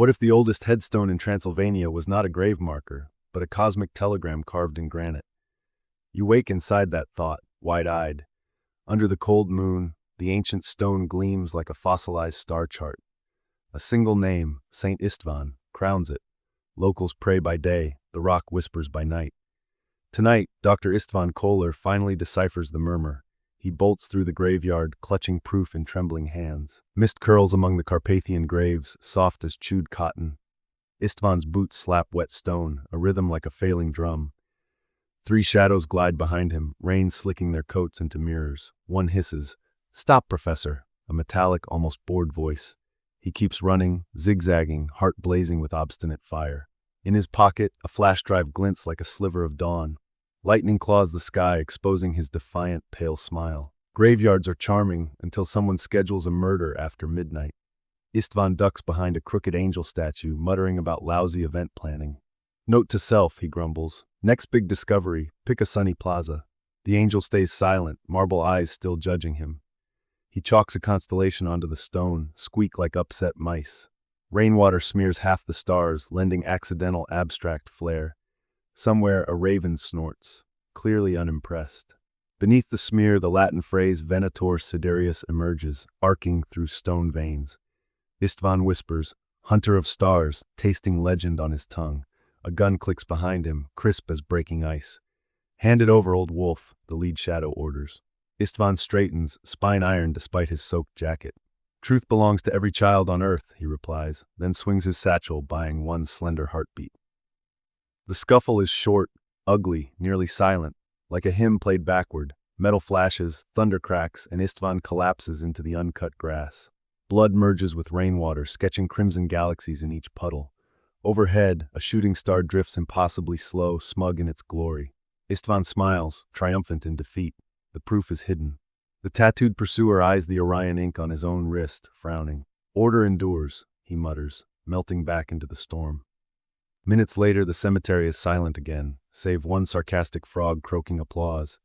What if the oldest headstone in Transylvania was not a grave marker, but a cosmic telegram carved in granite? You wake inside that thought, wide-eyed. Under the cold moon, the ancient stone gleams like a fossilized star chart. A single name, Saint Istvan, crowns it. Locals pray by day, the rock whispers by night. Tonight, Dr. Istvan Kohler finally deciphers the murmur. He bolts through the graveyard, clutching proof in trembling hands. Mist curls among the Carpathian graves, soft as chewed cotton. Istvan's boots slap wet stone, a rhythm like a failing drum. Three shadows glide behind him, rain slicking their coats into mirrors. One hisses, "Stop, Professor," a metallic, almost bored voice. He keeps running, zigzagging, heart blazing with obstinate fire. In his pocket, a flash drive glints like a sliver of dawn. Lightning claws the sky, exposing his defiant, pale smile. Graveyards are charming until someone schedules a murder after midnight. Istvan ducks behind a crooked angel statue, muttering about lousy event planning. "Note to self," he grumbles. "Next big discovery, pick a sunny plaza." The angel stays silent, marble eyes still judging him. He chalks a constellation onto the stone, squeak like upset mice. Rainwater smears half the stars, lending accidental abstract flair. Somewhere a raven snorts, clearly unimpressed. Beneath the smear, the Latin phrase Venator Sidereus emerges, arcing through stone veins. Istvan whispers, "Hunter of stars," tasting legend on his tongue. A gun clicks behind him, crisp as breaking ice. "Hand it over, old wolf," the lead shadow orders. Istvan straightens, spine iron despite his soaked jacket. "Truth belongs to every child on earth," he replies, then swings his satchel, buying one slender heartbeat. The scuffle is short, ugly, nearly silent, like a hymn played backward. Metal flashes, thunder cracks, and Istvan collapses into the uncut grass. Blood merges with rainwater, sketching crimson galaxies in each puddle. Overhead, a shooting star drifts impossibly slow, smug in its glory. Istvan smiles, triumphant in defeat. The proof is hidden. The tattooed pursuer eyes the Orion ink on his own wrist, frowning. "Order endures," he mutters, melting back into the storm. Minutes later, the cemetery is silent again, save one sarcastic frog croaking applause.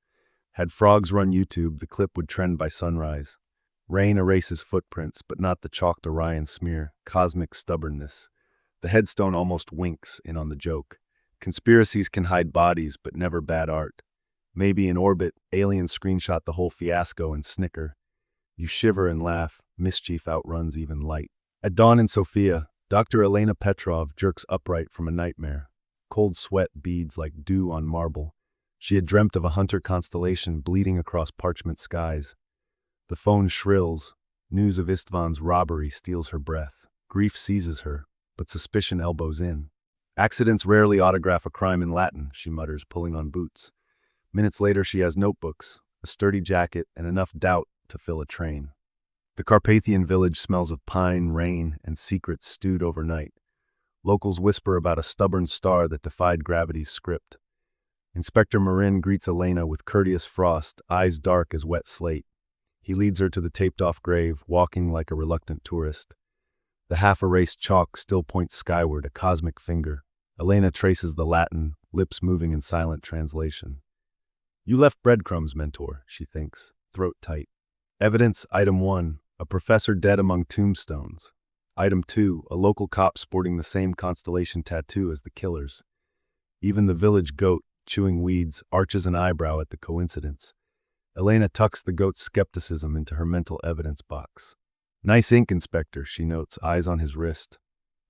Had frogs run YouTube, the clip would trend by sunrise. Rain erases footprints, but not the chalked Orion smear, cosmic stubbornness. The headstone almost winks in on the joke. Conspiracies can hide bodies, but never bad art. Maybe in orbit, aliens screenshot the whole fiasco and snicker. You shiver and laugh, mischief outruns even light. At dawn in Sofia, Dr. Elena Petrov jerks upright from a nightmare. Cold sweat beads like dew on marble. She had dreamt of a hunter constellation bleeding across parchment skies. The phone shrills. News of Istvan's robbery steals her breath. Grief seizes her, but suspicion elbows in. "Accidents rarely autograph a crime in Latin," she mutters, pulling on boots. Minutes later, she has notebooks, a sturdy jacket, and enough doubt to fill a train. The Carpathian village smells of pine, rain, and secrets stewed overnight. Locals whisper about a stubborn star that defied gravity's script. Inspector Marin greets Elena with courteous frost, eyes dark as wet slate. He leads her to the taped-off grave, walking like a reluctant tourist. The half-erased chalk still points skyward, a cosmic finger. Elena traces the Latin, lips moving in silent translation. "You left breadcrumbs, mentor," she thinks, throat tight. Evidence, item 1, a professor dead among tombstones. Item 2, a local cop sporting the same constellation tattoo as the killers. Even the village goat, chewing weeds, arches an eyebrow at the coincidence. Elena tucks the goat's skepticism into her mental evidence box. "Nice ink, Inspector," she notes, eyes on his wrist.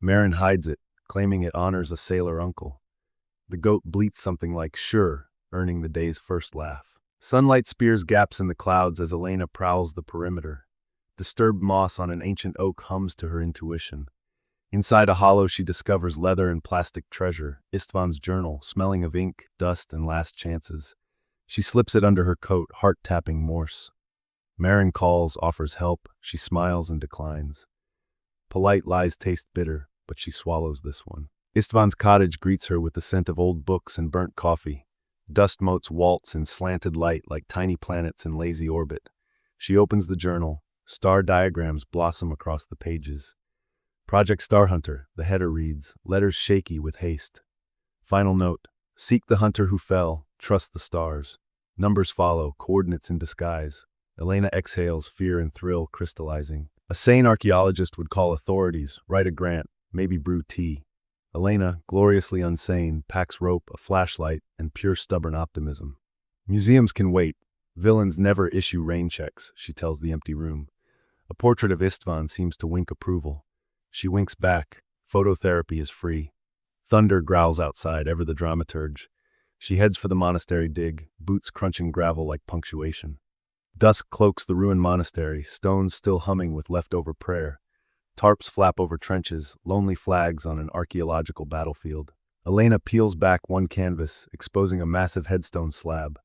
Marin hides it, claiming it honors a sailor uncle. The goat bleats something like "sure," earning the day's first laugh. Sunlight spears gaps in the clouds as Elena prowls the perimeter. Disturbed moss on an ancient oak hums to her intuition. Inside a hollow, she discovers leather and plastic treasure, Istvan's journal, smelling of ink, dust, and last chances. She slips it under her coat, heart-tapping Morse. Marin calls, offers help. She smiles and declines. Polite lies taste bitter, but she swallows this one. Istvan's cottage greets her with the scent of old books and burnt coffee. Dust motes waltz in slanted light like tiny planets in lazy orbit. She opens the journal. Star diagrams blossom across the pages. Project Star Hunter, the header reads, letters shaky with haste. Final note, seek the hunter who fell, trust the stars. Numbers follow, coordinates in disguise. Elena exhales, fear and thrill crystallizing. A sane archaeologist would call authorities, write a grant, maybe brew tea. Elena, gloriously unsane, packs rope, a flashlight, and pure stubborn optimism. Museums can wait. Villains never issue rain checks, she tells the empty room. A portrait of Istvan seems to wink approval. She winks back. Phototherapy is free. Thunder growls outside, ever the dramaturge. She heads for the monastery dig, boots crunching gravel like punctuation. Dusk cloaks the ruined monastery, stones still humming with leftover prayer. Tarps flap over trenches, lonely flags on an archaeological battlefield. Elena peels back one canvas, exposing a massive headstone slab.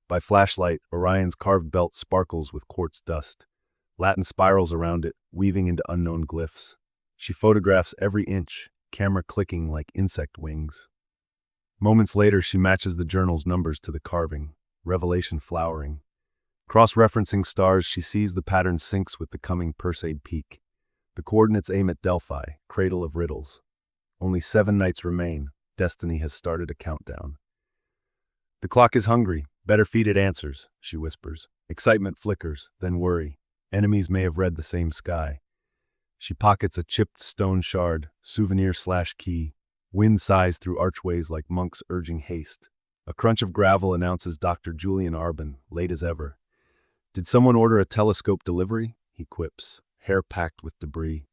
By flashlight, Orion's carved belt sparkles with quartz dust. Latin spirals around it, weaving into unknown glyphs. She photographs every inch, camera clicking like insect wings. Moments later, she matches the journal's numbers to the carving, revelation flowering. Cross-referencing stars, she sees the pattern syncs with the coming Perseid peak. The coordinates aim at Delphi, cradle of riddles. Only 7 nights remain. Destiny has started a countdown. The clock is hungry. Better feed it answers, she whispers. Excitement flickers, then worry. Enemies may have read the same sky. She pockets a chipped stone shard, souvenir/key. Wind sighs through archways like monks urging haste. A crunch of gravel announces Dr. Julian Arbin, late as ever. Did someone order a telescope delivery? He quips, hair packed with debris.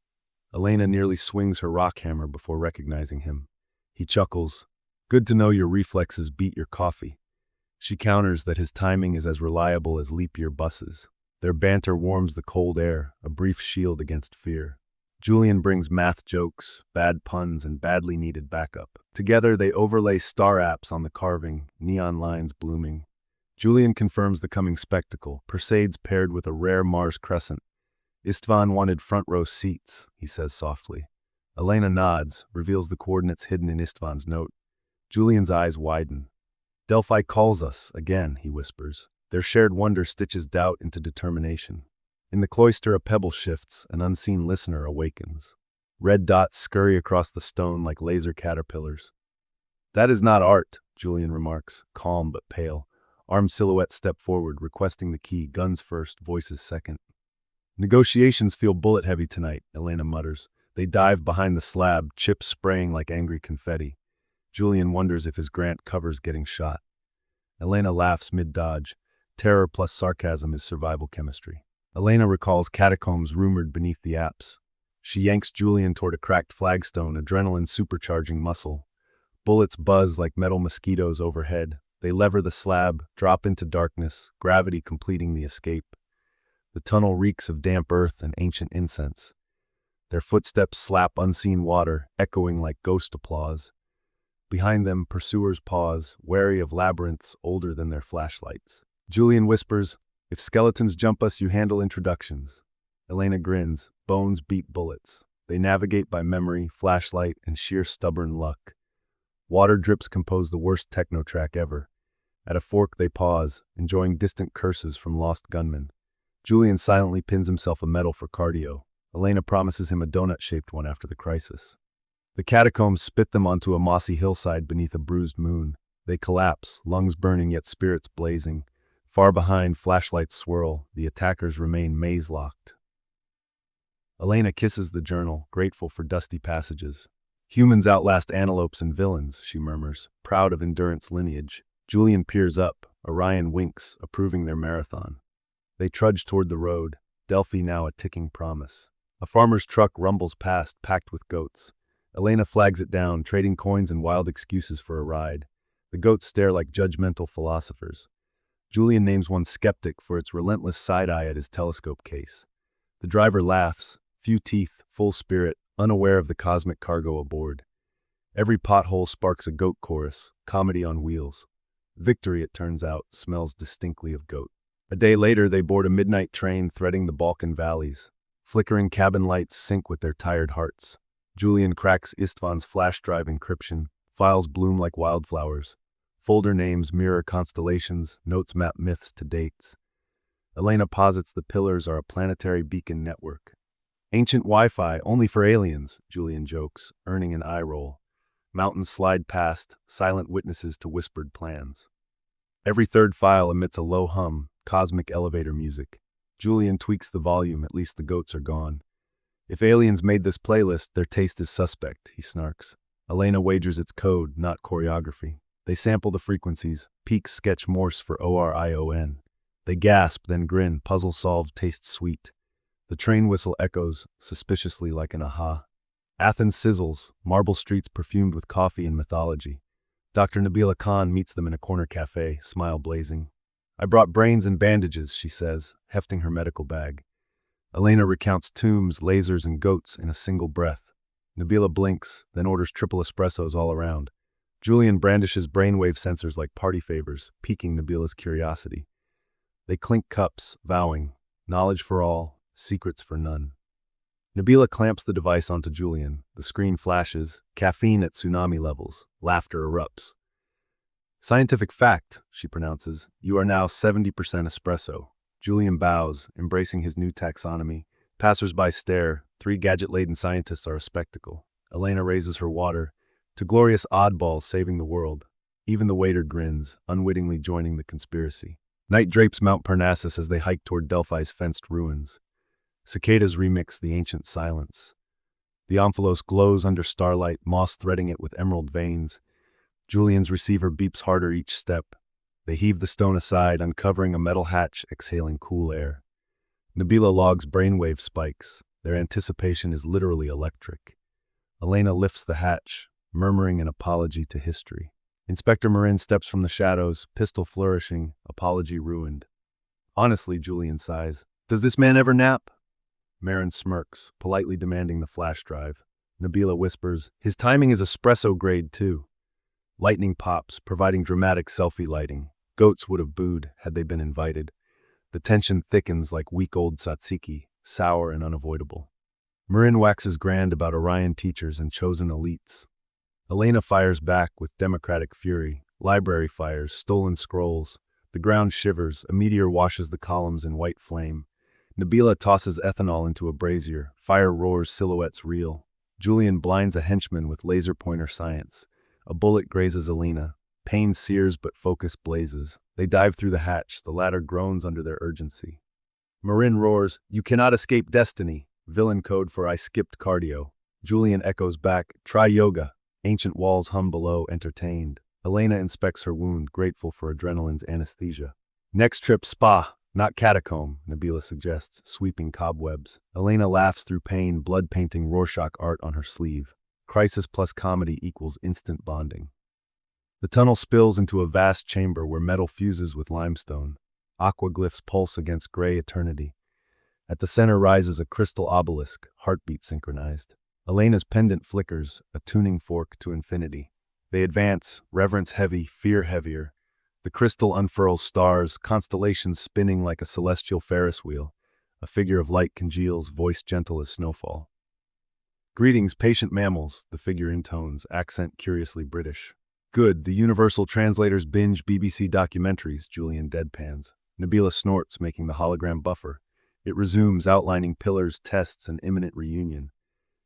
Elena nearly swings her rock hammer before recognizing him. He chuckles. Good to know your reflexes beat your coffee. She counters that his timing is as reliable as leap-year buses. Their banter warms the cold air, a brief shield against fear. Julian brings math jokes, bad puns, and badly needed backup. Together, they overlay star apps on the carving, neon lines blooming. Julian confirms the coming spectacle, Perseids paired with a rare Mars crescent. Istvan wanted front-row seats, he says softly. Elena nods, reveals the coordinates hidden in Istvan's note. Julian's eyes widen. Delphi calls us, again, he whispers. Their shared wonder stitches doubt into determination. In the cloister, a pebble shifts, an unseen listener awakens. Red dots scurry across the stone like laser caterpillars. That is not art, Julian remarks, calm but pale. Armed silhouettes step forward, requesting the key, guns first, voices second. Negotiations feel bullet-heavy tonight, Elena mutters. They dive behind the slab, chips spraying like angry confetti. Julian wonders if his grant covers getting shot. Elena laughs mid-dodge. Terror plus sarcasm is survival chemistry. Elena recalls catacombs rumored beneath the apse. She yanks Julian toward a cracked flagstone, adrenaline supercharging muscle. Bullets buzz like metal mosquitoes overhead. They lever the slab, drop into darkness, gravity completing the escape. The tunnel reeks of damp earth and ancient incense. Their footsteps slap unseen water, echoing like ghost applause. Behind them, pursuers pause, wary of labyrinths older than their flashlights. Julian whispers, "If skeletons jump us, you handle introductions." Elena grins, bones beat bullets. They navigate by memory, flashlight, and sheer stubborn luck. Water drips compose the worst techno track ever. At a fork they pause, enjoying distant curses from lost gunmen. Julian silently pins himself a medal for cardio. Elena promises him a donut-shaped one after the crisis. The catacombs spit them onto a mossy hillside beneath a bruised moon. They collapse, lungs burning yet spirits blazing. Far behind, flashlights swirl. The attackers remain maze-locked. Elena kisses the journal, grateful for dusty passages. Humans outlast antelopes and villains, she murmurs, proud of endurance lineage. Julian peers up. Orion winks, approving their marathon. They trudge toward the road, Delphi now a ticking promise. A farmer's truck rumbles past, packed with goats. Elena flags it down, trading coins and wild excuses for a ride. The goats stare like judgmental philosophers. Julian names one skeptic for its relentless side-eye at his telescope case. The driver laughs, few teeth, full spirit, unaware of the cosmic cargo aboard. Every pothole sparks a goat chorus, comedy on wheels. Victory, it turns out, smells distinctly of goat. A day later, they board a midnight train threading the Balkan valleys. Flickering cabin lights sync with their tired hearts. Julian cracks Istvan's flash drive encryption. Files bloom like wildflowers. Folder names mirror constellations, notes map myths to dates. Elena posits the pillars are a planetary beacon network. Ancient Wi-Fi, only for aliens, Julian jokes, earning an eye roll. Mountains slide past, silent witnesses to whispered plans. Every third file emits a low hum, cosmic elevator music. Julian tweaks the volume, at least the goats are gone. If aliens made this playlist, their taste is suspect, he snarks. Elena wagers it's code, not choreography. They sample the frequencies, peaks sketch Morse for ORION. They gasp, then grin, puzzle solved, tastes sweet. The train whistle echoes, suspiciously like an aha. Athens sizzles, marble streets perfumed with coffee and mythology. Dr. Nabila Khan meets them in a corner cafe, smile blazing. I brought brains and bandages, she says, hefting her medical bag. Elena recounts tombs, lasers, and goats in a single breath. Nabila blinks, then orders triple espressos all around. Julian brandishes brainwave sensors like party favors, piquing Nabila's curiosity. They clink cups, vowing, knowledge for all, secrets for none. Nabila clamps the device onto Julian. The screen flashes, caffeine at tsunami levels. Laughter erupts. Scientific fact, she pronounces. You are now 70% espresso. Julian bows, embracing his new taxonomy. Passers-by stare. 3 gadget-laden scientists are a spectacle. Elena raises her water. To glorious oddballs saving the world. Even the waiter grins, unwittingly joining the conspiracy. Night drapes Mount Parnassus as they hike toward Delphi's fenced ruins. Cicadas remix the ancient silence. The omphalos glows under starlight, moss threading it with emerald veins. Julian's receiver beeps harder each step. They heave the stone aside, uncovering a metal hatch, exhaling cool air. Nabila logs brainwave spikes. Their anticipation is literally electric. Elena lifts the hatch, murmuring an apology to history. Inspector Marin steps from the shadows, pistol flourishing, apology ruined. Honestly, Julian sighs, does this man ever nap? Marin smirks, politely demanding the flash drive. Nabila whispers, his timing is espresso grade too. Lightning pops, providing dramatic selfie lighting. Goats would have booed had they been invited. The tension thickens like week-old tzatziki, sour and unavoidable. Marin waxes grand about Orion teachers and chosen elites. Elena fires back with democratic fury. Library fires, stolen scrolls. The ground shivers, a meteor washes the columns in white flame. Nabila tosses ethanol into a brazier. Fire roars, silhouettes reel. Julian blinds a henchman with laser pointer science. A bullet grazes Elena. Pain sears but focus blazes. They dive through the hatch. The ladder groans under their urgency. Marin roars, you cannot escape destiny. Villain code for I skipped cardio. Julian echoes back, try yoga. Ancient walls hum below, entertained. Elena inspects her wound, grateful for adrenaline's anesthesia. Next trip spa, not catacomb, Nabila suggests, sweeping cobwebs. Elena laughs through pain, blood painting Rorschach art on her sleeve. Crisis plus comedy equals instant bonding. The tunnel spills into a vast chamber where metal fuses with limestone. Aquaglyphs pulse against gray eternity. At the center rises a crystal obelisk, heartbeat synchronized. Elena's pendant flickers, a tuning fork to infinity. They advance, reverence heavy, fear heavier. The crystal unfurls stars, constellations spinning like a celestial Ferris wheel. A figure of light congeals, voice gentle as snowfall. Greetings, patient mammals, the figure intones, accent curiously British. Good, the universal translators binge BBC documentaries, Julian deadpans. Nabila snorts, making the hologram buffer. It resumes, outlining pillars, tests, and imminent reunion.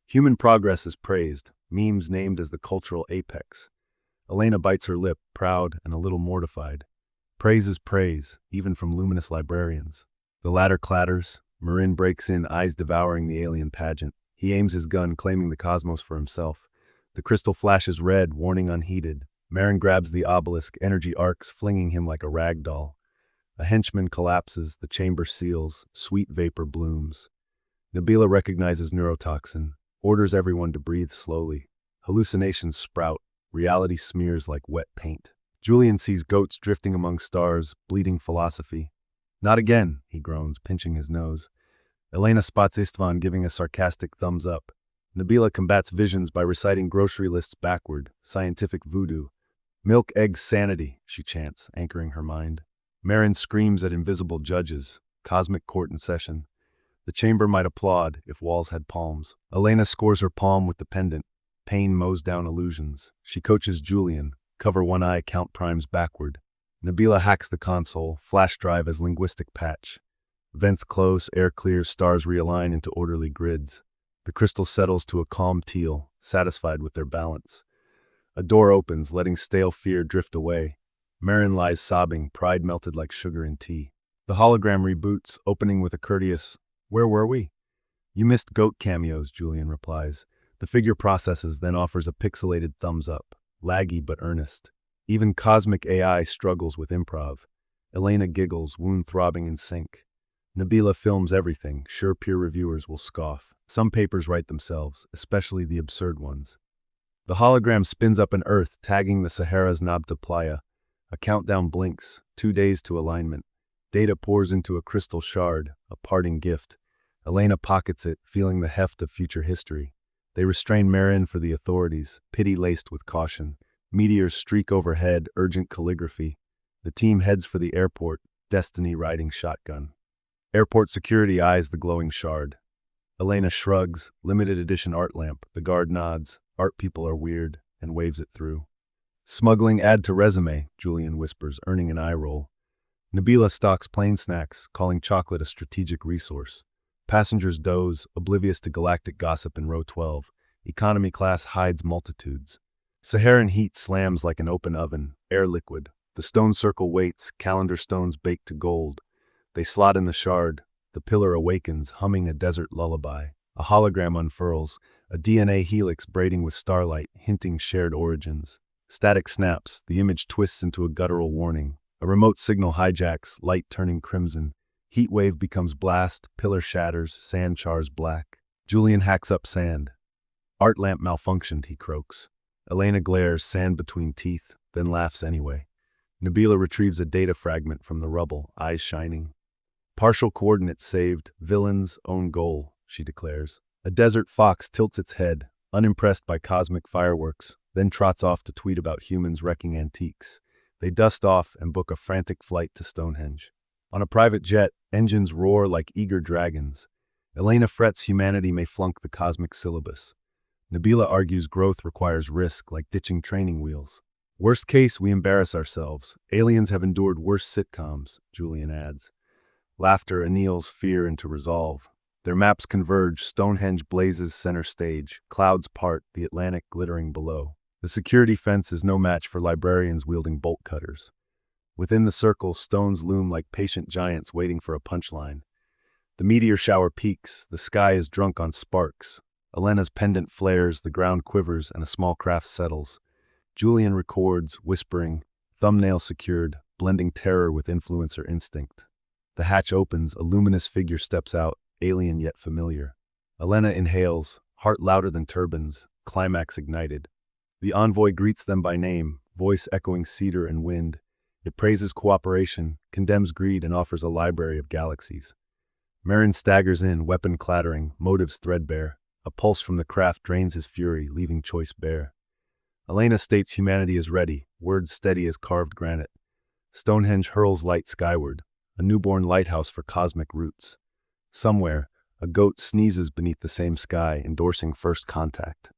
Human progress is praised, memes named as the cultural apex. Elena bites her lip, proud and a little mortified. Praise is praise, even from luminous librarians. The ladder clatters. Marin breaks in, eyes devouring the alien pageant. He aims his gun, claiming the cosmos for himself. The crystal flashes red, warning unheeded. Marin grabs the obelisk, energy arcs, flinging him like a rag doll. A henchman collapses, the chamber seals, sweet vapor blooms. Nabila recognizes neurotoxin, orders everyone to breathe slowly. Hallucinations sprout, reality smears like wet paint. Julian sees goats drifting among stars, bleeding philosophy. Not again, he groans, pinching his nose. Elena spots Istvan giving a sarcastic thumbs up. Nabila combats visions by reciting grocery lists backward, scientific voodoo. Milk, eggs, sanity, she chants, anchoring her mind. Marin screams at invisible judges, cosmic court in session. The chamber might applaud if walls had palms. Elena scores her palm with the pendant. Pain mows down illusions. She coaches Julian. Cover one eye, count primes backward. Nabila hacks the console, flash drive as linguistic patch. Vents close, air clears, stars realign into orderly grids. The crystal settles to a calm teal, satisfied with their balance. A door opens, letting stale fear drift away. Marin lies sobbing, pride melted like sugar in tea. The hologram reboots, opening with a courteous, "Where were we?" You missed goat cameos, Julian replies. The figure processes, then offers a pixelated thumbs up, laggy but earnest. Even cosmic AI struggles with improv. Elena giggles, wound throbbing in sync. Nabila films everything, sure peer reviewers will scoff. Some papers write themselves, especially the absurd ones. The hologram spins up an Earth, tagging the Sahara's Nabta Playa. A countdown blinks, 2 days to alignment. Data pours into a crystal shard, a parting gift. Elena pockets it, feeling the heft of future history. They restrain Marin for the authorities, pity laced with caution. Meteors streak overhead, urgent calligraphy. The team heads for the airport, Destiny riding shotgun. Airport security eyes the glowing shard. Elena shrugs, limited edition art lamp. The guard nods, art people are weird, and waves it through. Smuggling add to resume, Julian whispers, earning an eye roll. Nabila stocks plain snacks, calling chocolate a strategic resource. Passengers doze, oblivious to galactic gossip in row 12. Economy class hides multitudes. Saharan heat slams like an open oven, air liquid. The stone circle waits, calendar stones baked to gold. They slot in the shard. The pillar awakens, humming a desert lullaby. A hologram unfurls, a DNA helix braiding with starlight, hinting shared origins. Static snaps, the image twists into a guttural warning. A remote signal hijacks, light turning crimson. Heat wave becomes blast, pillar shatters, sand chars black. Julian hacks up sand. Art lamp malfunctioned, he croaks. Elena glares, sand between teeth, then laughs anyway. Nabila retrieves a data fragment from the rubble, eyes shining. Partial coordinates saved, villain's own goal, she declares. A desert fox tilts its head, unimpressed by cosmic fireworks, then trots off to tweet about humans wrecking antiques. They dust off and book a frantic flight to Stonehenge. On a private jet, engines roar like eager dragons. Elena frets humanity may flunk the cosmic syllabus. Nabila argues growth requires risk, like ditching training wheels. Worst case, we embarrass ourselves. Aliens have endured worse sitcoms, Julian adds. Laughter anneals fear into resolve. Their maps converge, Stonehenge blazes center stage, clouds part, the Atlantic glittering below. The security fence is no match for librarians wielding bolt cutters. Within the circle, stones loom like patient giants waiting for a punchline. The meteor shower peaks, the sky is drunk on sparks. Elena's pendant flares, the ground quivers, and a small craft settles. Julian records, whispering, thumbnail secured, blending terror with influencer instinct. The hatch opens, a luminous figure steps out, alien yet familiar. Elena inhales, heart louder than turbines, climax ignited. The envoy greets them by name, voice echoing cedar and wind. It praises cooperation, condemns greed, and offers a library of galaxies. Marin staggers in, weapon clattering, motives threadbare. A pulse from the craft drains his fury, leaving choice bare. Elena states humanity is ready, words steady as carved granite. Stonehenge hurls light skyward, a newborn lighthouse for cosmic roots. Somewhere, a goat sneezes beneath the same sky, endorsing first contact.